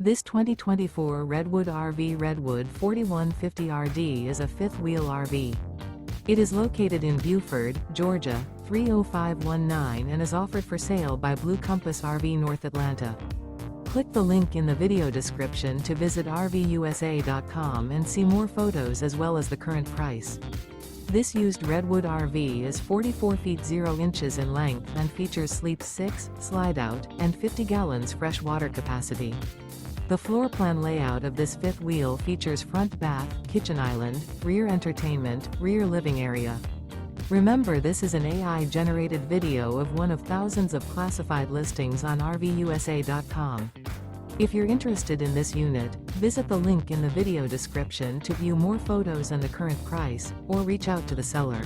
This 2024 Redwood RV Redwood 4150RD is a fifth-wheel RV. It is located in Buford, Georgia, 30519 and is offered for sale by Blue Compass RV North Atlanta. Click the link in the video description to visit RVUSA.com and see more photos as well as the current price. This used Redwood RV is 44 feet 0 inches in length and features sleep 6, slide-out, and 50 gallons fresh water capacity. The floor plan layout of this fifth wheel features front bath, kitchen island, rear entertainment, rear living area. Remember, this is an AI-generated video of one of thousands of classified listings on RVUSA.com. If you're interested in this unit, visit the link in the video description to view more photos and the current price, or reach out to the seller.